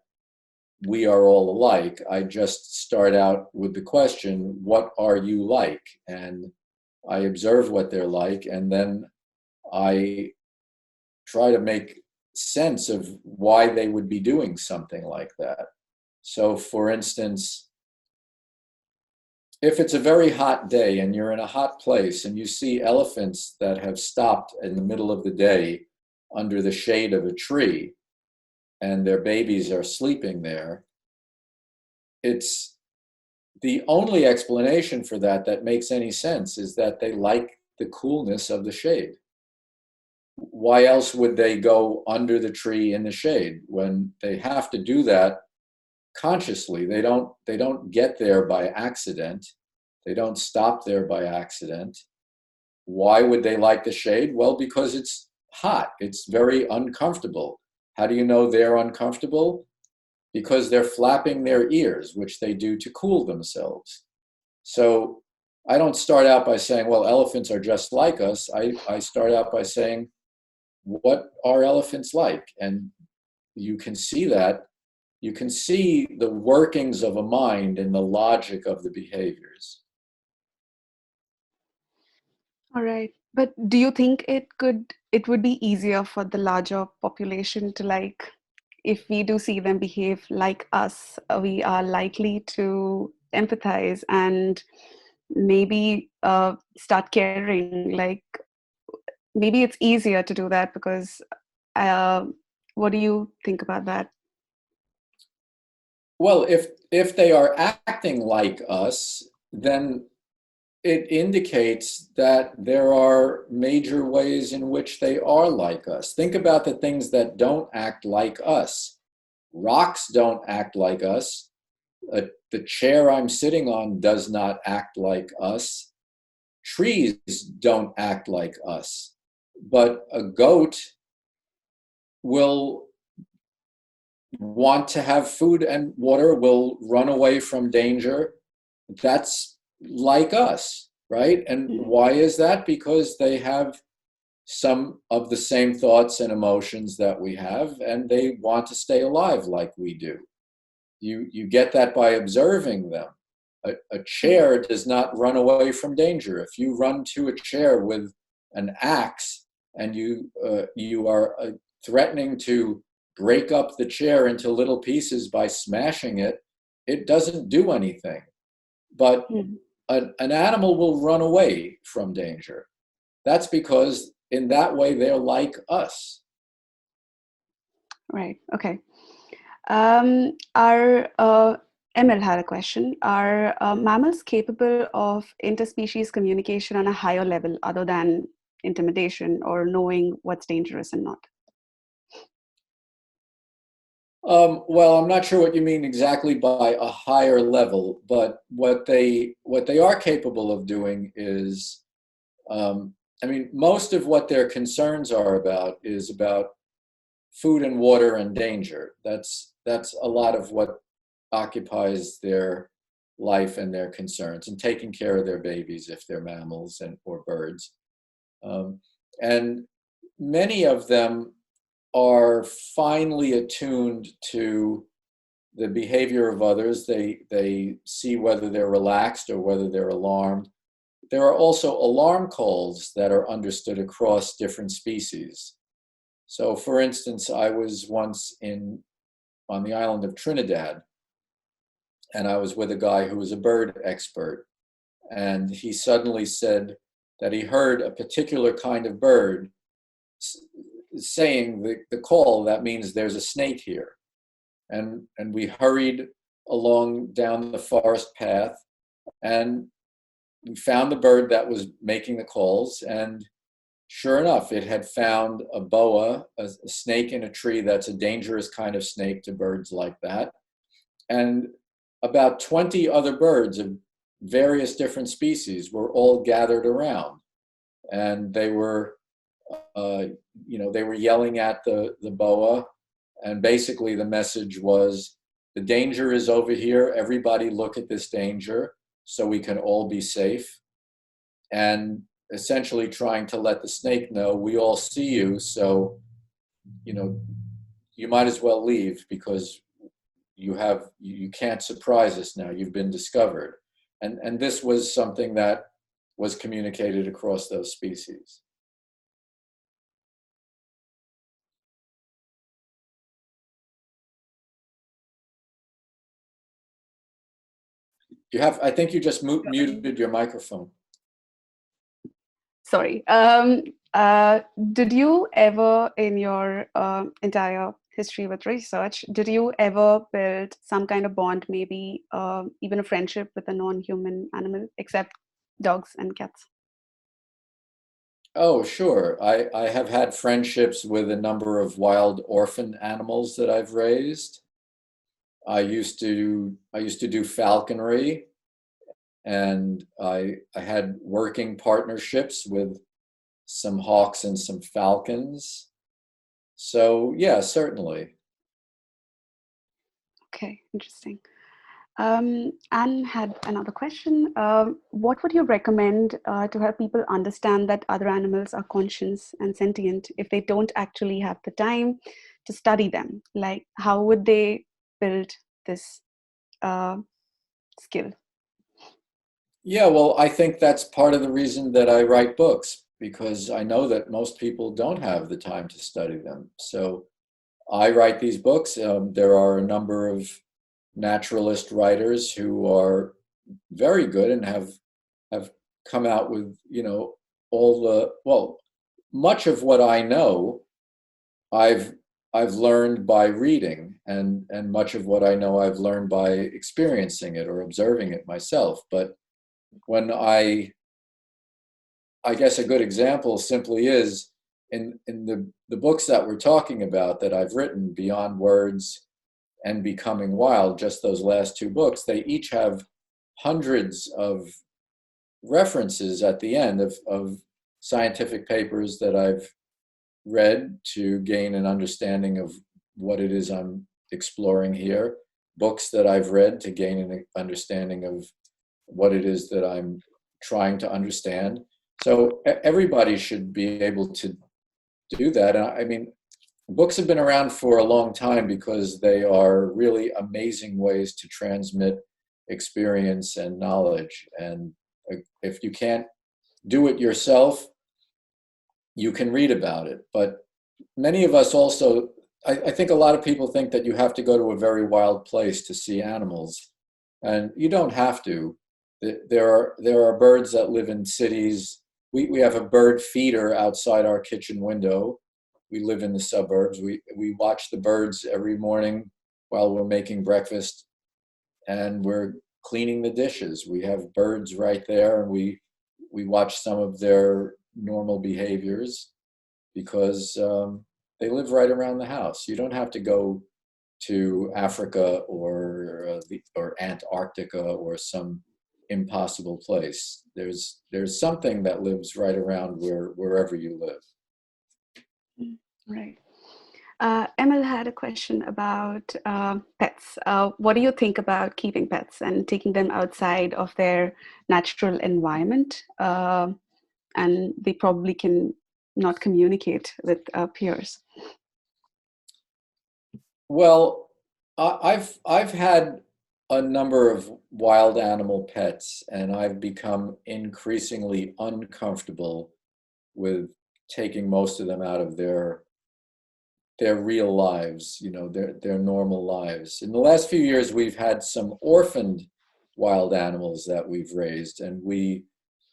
we are all alike. I just start out with the question, what are you like? And I observe what they're like, and then I try to make sense of why they would be doing something like that. So, for instance, if it's a very hot day and you're in a hot place and you see elephants that have stopped in the middle of the day under the shade of a tree, and their babies are sleeping there, it's the only explanation for that that makes any sense is that they like the coolness of the shade. Why else would they go under the tree in the shade when they have to do that consciously? They don't get there by accident. They don't stop there by accident. Why would they like the shade? Well, because it's hot. It's very uncomfortable. How do you know they're uncomfortable? Because they're flapping their ears, which they do to cool themselves. So I don't start out by saying, well, elephants are just like us. I start out by saying, what are elephants like? And you can see that. You can see the workings of a mind in the logic of the behaviors. All right. But do you think it would be easier for the larger population to, like, if we do see them behave like us, we are likely to empathize and maybe start caring? Like, maybe it's easier to do that because what do you think about that? Well, if they are acting like us, then it indicates that there are major ways in which they are like us. Think about the things that don't act like us. Rocks don't act like us. The chair I'm sitting on does not act like us. Trees don't act like us. But a goat will want to have food and water, will run away from danger. That's like us, right? And why is that? Because they have some of the same thoughts and emotions that we have, and they want to stay alive like we do. You get that by observing them. A chair does not run away from danger. If you run to a chair with an axe and you are threatening to break up the chair into little pieces by smashing it, it doesn't do anything. But an animal will run away from danger. That's because in that way they're like us. Right. Okay. Our Emil had a question. Are mammals capable of interspecies communication on a higher level other than intimidation or knowing what's dangerous and not? Well, I'm not sure what you mean exactly by a higher level, but what they are capable of doing is, most of what their concerns are about is about food and water and danger. That's a lot of what occupies their life and their concerns, and taking care of their babies if they're mammals or birds. And many of them are finely attuned to the behavior of others. They see whether they're relaxed or whether they're alarmed. There are also alarm calls that are understood across different species. So, for instance, I was once on the island of Trinidad, and I was with a guy who was a bird expert, and he suddenly said that he heard a particular kind of bird saying the call that means there's a snake here. And we hurried along down the forest path, and we found the bird that was making the calls, and sure enough, it had found a boa, a snake in a tree. That's a dangerous kind of snake to birds like that. And about 20 other birds of various different species were all gathered around, and they were yelling at the boa, and basically the message was, the danger is over here. Everybody look at this danger so we can all be safe. And essentially trying to let the snake know, we all see you, so you might as well leave because you can't surprise us now. You've been discovered. And this was something that was communicated across those species. I think you just muted your microphone. Sorry. Did you ever in your entire history with research, did you ever build some kind of bond, maybe even a friendship with a non-human animal, except dogs and cats? Oh, sure. I have had friendships with a number of wild orphan animals that I've raised. I used to do falconry, and I had working partnerships with some hawks and some falcons. So yeah, certainly. Okay, interesting. Anne had another question. What would you recommend to help people understand that other animals are conscious and sentient if they don't actually have the time to study them? Like, how would they build this skill? Yeah, well, I think that's part of the reason that I write books, because I know that most people don't have the time to study them. So I write these books. There are a number of naturalist writers who are very good and have come out with, all the, well, much of what I know, I've I've learned by reading, and much of what I know I've learned by experiencing it or observing it myself. But when I guess a good example simply is in the books that we're talking about that I've written, Beyond Words and Becoming Wild, just those last two books, they each have hundreds of references at the end of scientific papers that I've read to gain an understanding of what it is I'm exploring here, books that I've read to gain an understanding of what it is that I'm trying to understand. So everybody should be able to do that. And I mean, books have been around for a long time because they are really amazing ways to transmit experience and knowledge. And if you can't do it yourself, you can read about it. But many of us also, I think a lot of people think that you have to go to a very wild place to see animals. And you don't have to. There are birds that live in cities. We have a bird feeder outside our kitchen window. We live in the suburbs. We watch the birds every morning while we're making breakfast, and we're cleaning the dishes. We have birds right there, and we watch some of their normal behaviors because they live right around the house. You don't have to go to Africa or Antarctica or some impossible place. There's something that lives right around wherever you live. Right. Emil had a question about pets. What do you think about keeping pets and taking them outside of their natural environment? And they probably can not communicate with peers. Well, I've had a number of wild animal pets, and I've become increasingly uncomfortable with taking most of them out of their real lives, their normal lives. In the last few years, we've had some orphaned wild animals that we've raised, and we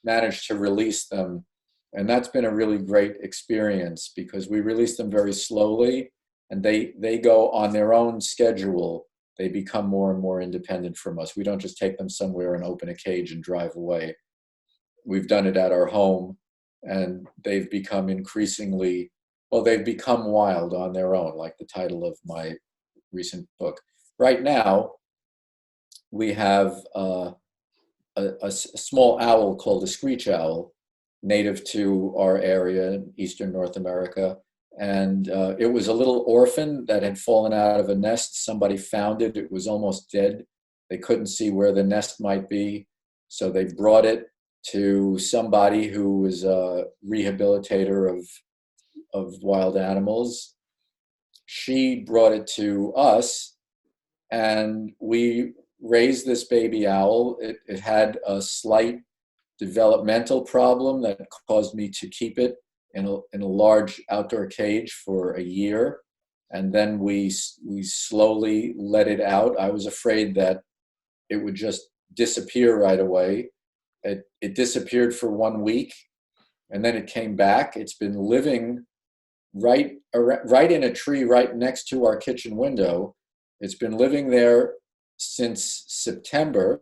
managed to release them. And that's been a really great experience because we release them very slowly, and they go on their own schedule. They become more and more independent from us. We don't just take them somewhere and open a cage and drive away. We've done it at our home, and they've become increasingly, well, they've become wild on their own, like the title of my recent book. Right now, we have a small owl called a screech owl, native to our area in Eastern North America. And it was a little orphan that had fallen out of a nest. Somebody found it. It was almost dead. They couldn't see where the nest might be. So they brought it to somebody who was a rehabilitator of wild animals. She brought it to us, and we raised this baby owl. It had a slight developmental problem that caused me to keep it in a large outdoor cage for a year. And then we slowly let it out. I was afraid that it would just disappear right away. It disappeared for 1 week, and then it came back. It's been living right in a tree right next to our kitchen window. It's been living there since September.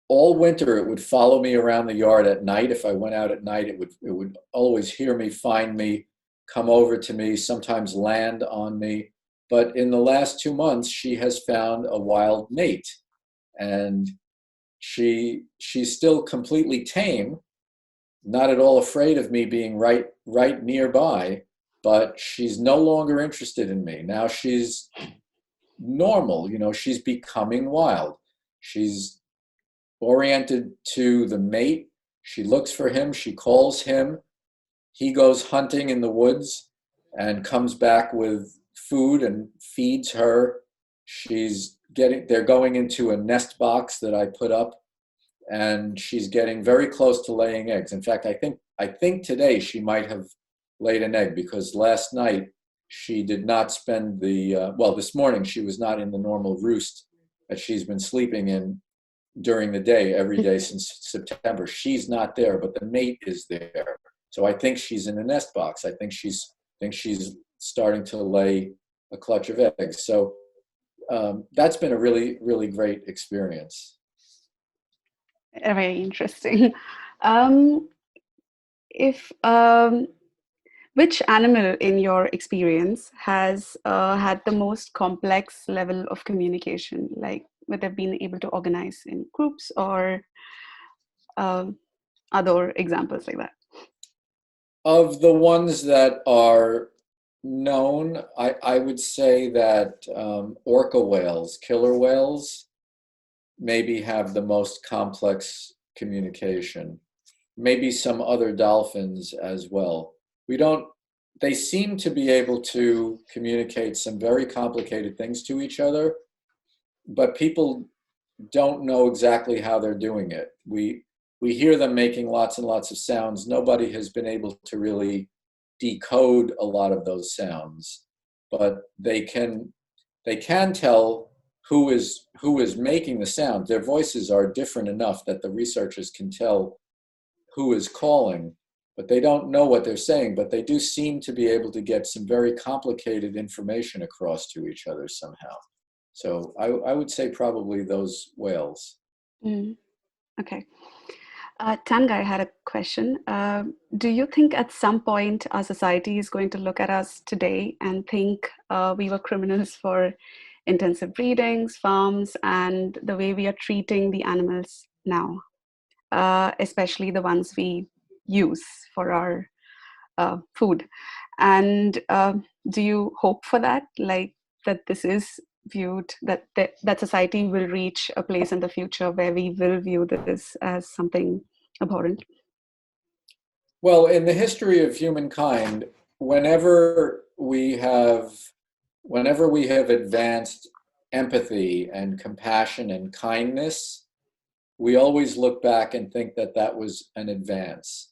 All winter, it would follow me around the yard at night. If I went out at night, it would always hear me, find me, come over to me, sometimes land on me. But in the last 2 months, she has found a wild mate, and she's still completely tame, not at all afraid of me being right nearby, but she's no longer interested in me. Now she's normal, she's becoming wild. She's oriented to the mate. She looks for him, she calls him. He goes hunting in the woods and comes back with food and feeds her. They're going into a nest box that I put up, and she's getting very close to laying eggs. In fact, I think today she might have laid an egg, because last night she did not spend this morning she was not in the normal roost that she's been sleeping in during the day, every day since September. She's not there, but the mate is there. So I think she's in the nest box. I think she's starting to lay a clutch of eggs. So that's been a really, really great experience. Very interesting. If which animal in your experience has had the most complex level of communication, like would have been able to organize in groups, or other examples like that? Of the ones that are known, I would say that orca whales, killer whales, maybe have the most complex communication. Maybe some other dolphins as well. They seem to be able to communicate some very complicated things to each other, but people don't know exactly how they're doing it. We hear them making lots and lots of sounds. Nobody has been able to really decode a lot of those sounds, but they can tell who is making the sound. Their voices are different enough that the researchers can tell who is calling, but they don't know what they're saying. But they do seem to be able to get some very complicated information across to each other somehow. So I would say probably those whales. Okay. Tanguy had a question. Do you think at some point our society is going to look at us today and think we were criminals for intensive breedings, farms, and the way we are treating the animals now, especially the ones we use for our food? And do you hope for that, like that this is viewed, that society will reach a place in the future where we will view this as something abhorrent? Well, in the history of humankind, whenever we have advanced empathy and compassion and kindness, we always look back and think that that was an advance.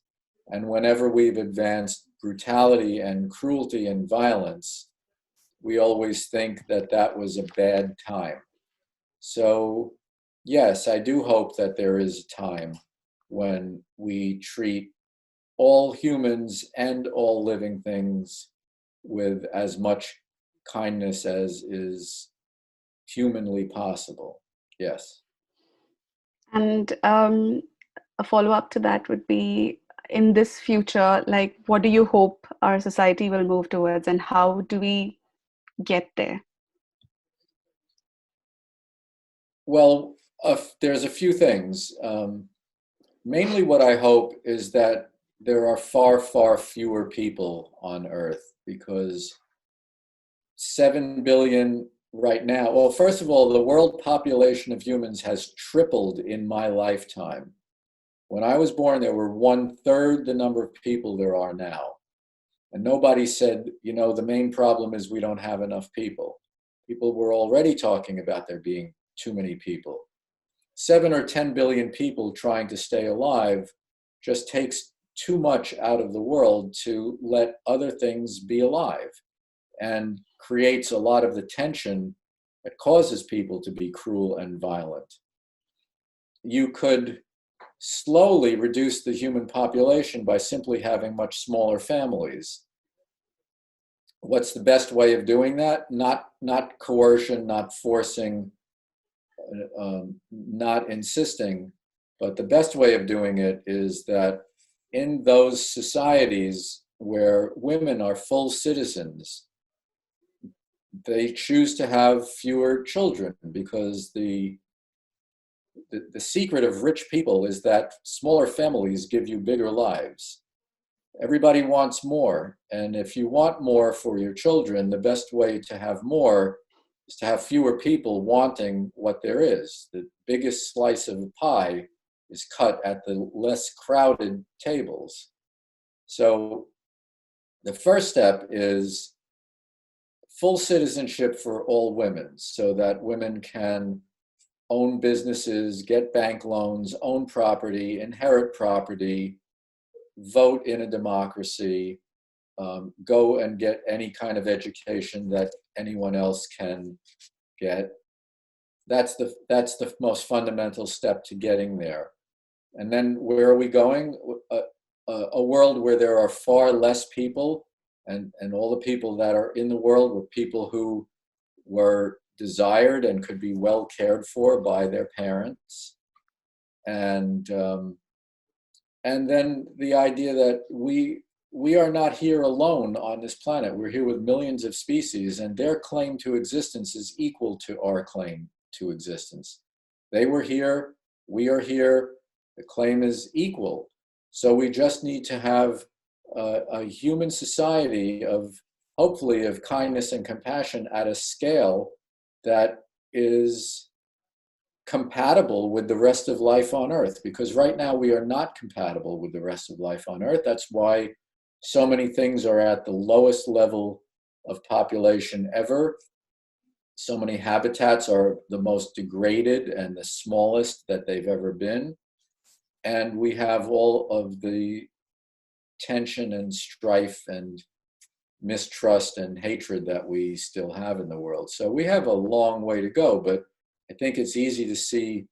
And whenever we've advanced brutality and cruelty and violence, we always think that that was a bad time. So yes, I do hope that there is a time when we treat all humans and all living things with as much kindness as is humanly possible. Yes. And a follow-up to that would be, in this future, like, what do you hope our society will move towards, and how do we get there? Well, there's a few things. Mainly what I hope is that there are far, far fewer people on Earth, because 7 billion right now. Well, first of all, the world population of humans has tripled in my lifetime. When I was born, there were 1/3 the number of people there are now. And nobody said, the main problem is we don't have enough people. People were already talking about there being too many people. 7 or 10 billion people trying to stay alive just takes too much out of the world to let other things be alive, and creates a lot of the tension that causes people to be cruel and violent. You could slowly reduce the human population by simply having much smaller families. What's the best way of doing that? Not coercion, not forcing, not insisting, but the best way of doing it is that in those societies where women are full citizens, they choose to have fewer children, because the secret of rich people is that smaller families give you bigger lives. Everybody wants more, and if you want more for your children, the best way to have more is to have fewer people wanting what there is. The biggest slice of the pie is cut at the less crowded tables. So the first step is full citizenship for all women, so that women can own businesses, get bank loans, own property, inherit property, vote in a democracy, go and get any kind of education that anyone else can get. That's the most fundamental step to getting there. And then where are we going? A world where there are far less people, and all the people that are in the world were people who were desired and could be well cared for by their parents. And then the idea that we are not here alone on this planet. We're here with millions of species, and their claim to existence is equal to our claim to existence. They were here, we are here, the claim is equal. So we just need to have a human society of, hopefully, of kindness and compassion at a scale that is compatible with the rest of life on Earth, because right now we are not compatible with the rest of life on Earth. That's why so many things are at the lowest level of population ever. So many habitats are the most degraded and the smallest that they've ever been. And we have all of the tension and strife and mistrust and hatred that we still have in the world. So we have a long way to go, but I think it's easy to see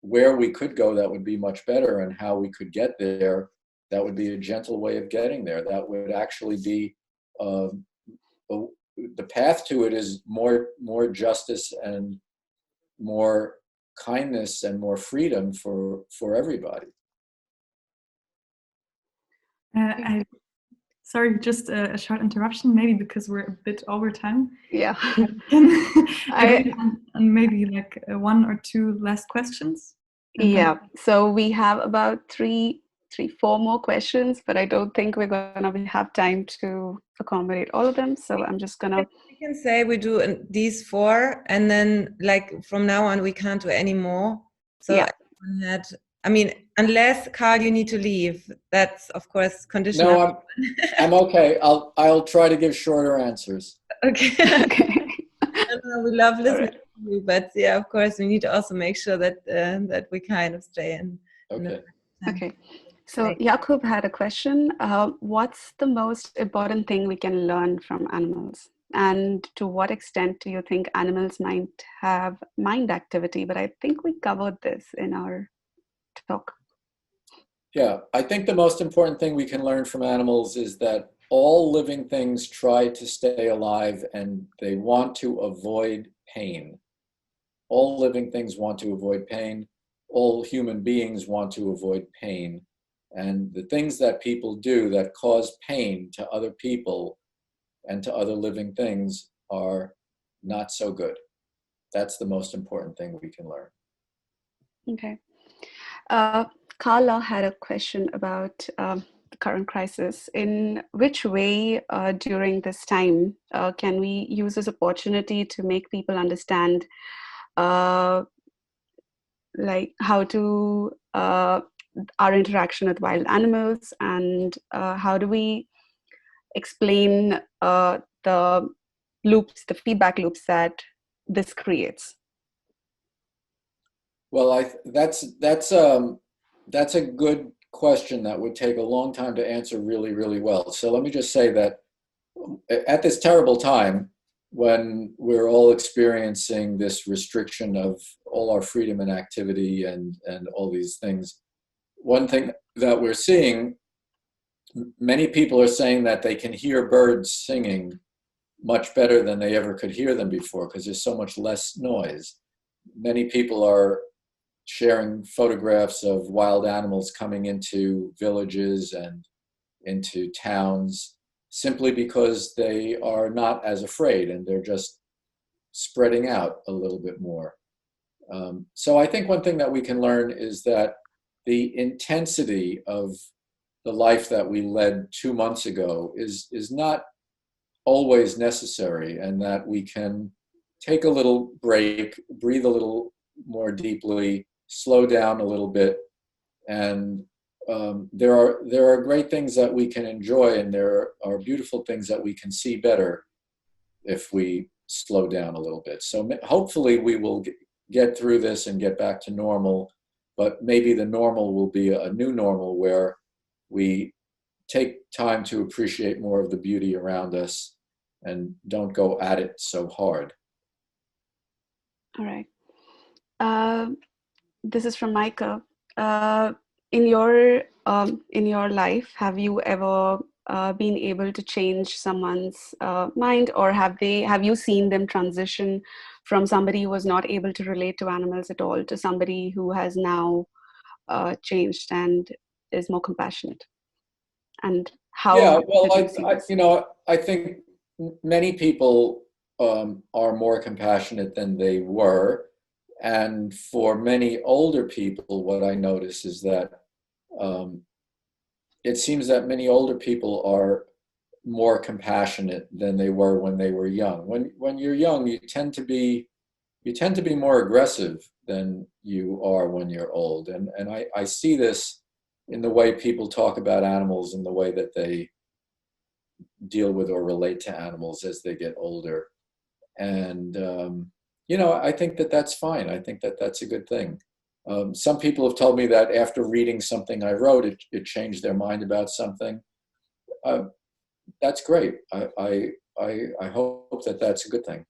where we could go that would be much better, and how we could get there. That would be a gentle way of getting there. That would actually be the path to it is more justice and more kindness and more freedom for everybody. Sorry, just a short interruption, maybe because we're a bit over time. Yeah. And maybe like one or two last questions. Yeah. So we have about four more questions, but I don't think we're gonna have time to accommodate all of them. So I'm just gonna. We can say we do these four, and then like from now on we can't do any more. So yeah. I mean, unless Carl, you need to leave. That's of course conditional. No, I'm okay. I'll try to give shorter answers. Okay. Okay. We love listening to you, but yeah, of course, we need to also make sure that that we kind of stay in. Okay. Okay. So Jakub had a question. What's the most important thing we can learn from animals? And to what extent do you think animals might have mind activity? But I think we covered this in our talk. Yeah, I think the most important thing we can learn from animals is that all living things try to stay alive, and they want to avoid pain. All living things want to avoid pain. All human beings want to avoid pain. And the things that people do that cause pain to other people and to other living things are not so good. That's the most important thing we can learn. Okay. Carla had a question about the current crisis. In which way during this time can we use this opportunity to make people understand like how to our interaction with wild animals, and how do we explain the loops, the feedback loops that this creates? Well, that's a good question that would take a long time to answer really, really well. So let me just say that at this terrible time, when we're all experiencing this restriction of all our freedom and activity and all these things, one thing that we're seeing, many people are saying that they can hear birds singing much better than they ever could hear them before because there's so much less noise. Many people are sharing photographs of wild animals coming into villages and into towns simply because they are not as afraid and they're just spreading out a little bit more. So I think one thing that we can learn is that the intensity of the life that we led 2 months ago is not always necessary, and that we can take a little break, breathe a little more deeply, slow down a little bit, and there are great things that we can enjoy, and there are beautiful things that we can see better if we slow down a little bit. So hopefully we will get through this and get back to normal, but maybe the normal will be a new normal where we take time to appreciate more of the beauty around us and don't go at it so hard. All right. This is from Micah. In your life, have you ever been able to change someone's mind, or have you seen them transition from somebody who was not able to relate to animals at all to somebody who has now changed and is more compassionate? And how? Yeah, well, I think many people are more compassionate than they were. And for many older people, what I notice is that it seems that many older people are more compassionate than they were when they were young. When you're young, you tend to be more aggressive than you are when you're old. And I see this in the way people talk about animals and the way that they deal with or relate to animals as they get older. And I think that that's fine. I think that that's a good thing. Some people have told me that after reading something I wrote, it changed their mind about something. That's great. I hope that that's a good thing.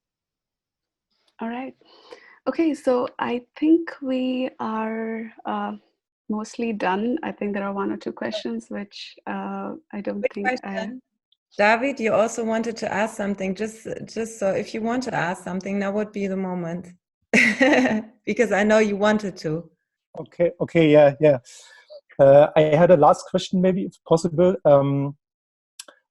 All right. Okay, so I think we are mostly done. I think there are one or two questions which I don't think. David, you also wanted to ask something. Just so if you want to ask something, now would be the moment. Because I know you wanted to. Okay, yeah. I had a last question, maybe, if possible.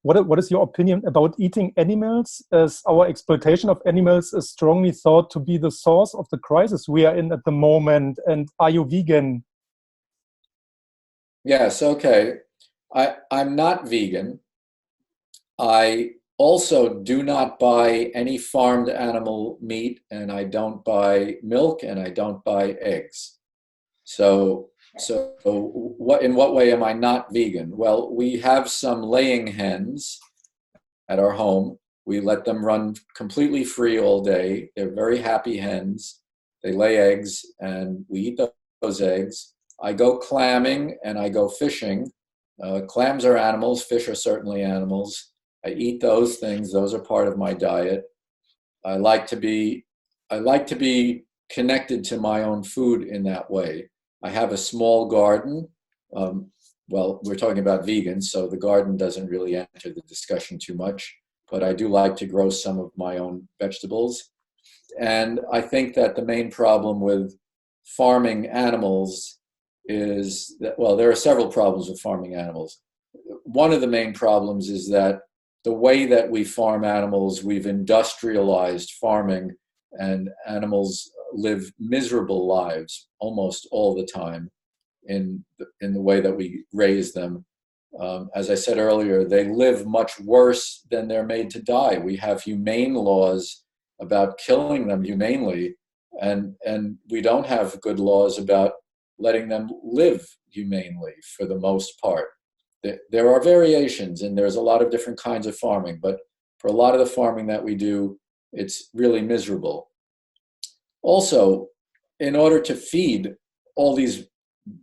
What is your opinion about eating animals, as our exploitation of animals is strongly thought to be the source of the crisis we are in at the moment? And are you vegan? Yes, okay. I'm not vegan. I also do not buy any farmed animal meat, and I don't buy milk, and I don't buy eggs. So in what way am I not vegan? Well, we have some laying hens at our home. We let them run completely free all day. They're very happy hens. They lay eggs, and we eat those eggs. I go clamming and I go fishing. Clams are animals. Fish are certainly animals. I eat those things. Those are part of my diet. I like to be connected to my own food in that way. I have a small garden. Well, we're talking about vegans, so the garden doesn't really enter the discussion too much, but I do like to grow some of my own vegetables. And I think that the main problem with farming animals is that, well, there are several problems with farming animals. One of the main problems is that the way that we farm animals, we've industrialized farming, and animals live miserable lives almost all the time in the way that we raise them. As I said earlier, they live much worse than they're made to die. We have humane laws about killing them humanely, and we don't have good laws about letting them live humanely for the most part. There are variations, and there's a lot of different kinds of farming, but for a lot of the farming that we do, it's really miserable. Also, in order to feed all these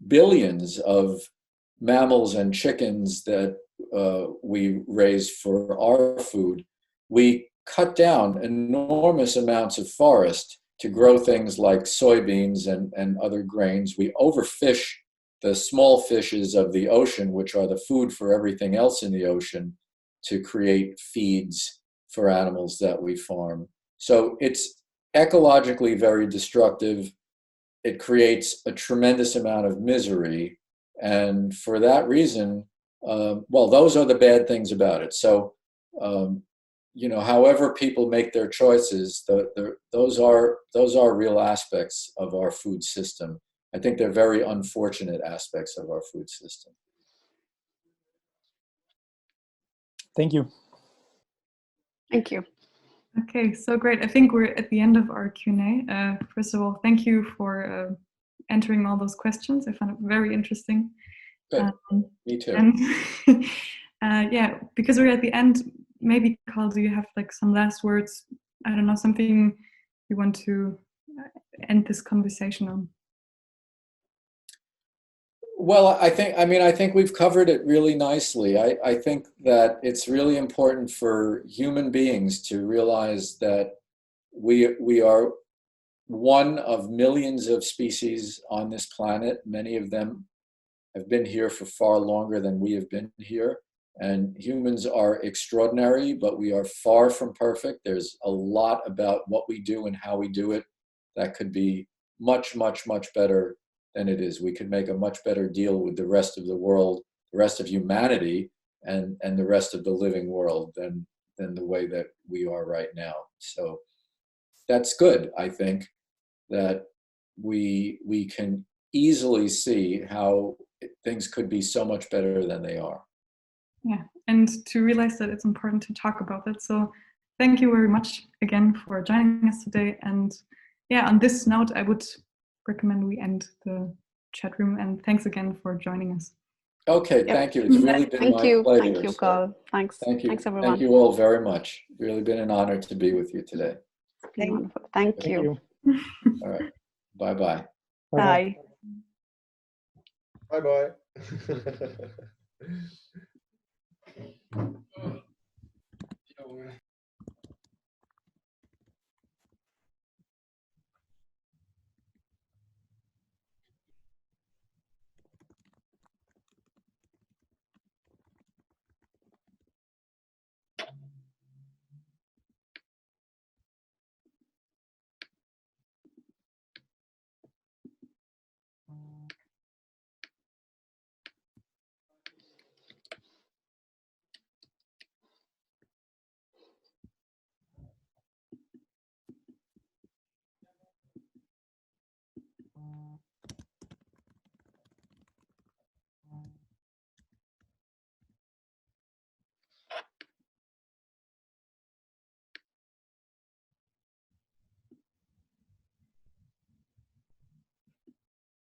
billions of mammals and chickens that we raise for our food, we cut down enormous amounts of forest to grow things like soybeans and other grains. We overfish the small fishes of the ocean, which are the food for everything else in the ocean, to create feeds for animals that we farm. So it's ecologically very destructive. It creates a tremendous amount of misery. And for that reason, well, those are the bad things about it. So, you know, however people make their choices, those are real aspects of our food system. I think they're very unfortunate aspects of our food system. Thank you. Thank you. Okay, so great. I think we're at the end of our Q&A. First of all, thank you for answering all those questions. I found it very interesting. Good. Me too. And yeah, because we're at the end, maybe Carl, do you have like some last words? I don't know, something you want to end this conversation on? Well, I think we've covered it really nicely. I think that it's really important for human beings to realize that we are one of millions of species on this planet. Many of them have been here for far longer than we have been here. And humans are extraordinary, but we are far from perfect. There's a lot about what we do and how we do it that could be much, much, much better than it is. We could make a much better deal with the rest of the world, the rest of humanity, and the rest of the living world than the way that we are right now. So that's good, I think, that we can easily see how things could be so much better than they are. Yeah, and to realize that it's important to talk about that. So thank you very much again for joining us today. And yeah, on this note, I would recommend we end the chat room, and thanks again for joining us. Okay, thank you. It's really been my pleasure. Thank you, Carl. Thanks. Thank you. Thanks, everyone. Thank you all very much. It's really been an honor to be with you today. Wonderful. Thank you. All right. Bye-bye. Bye. Bye-bye.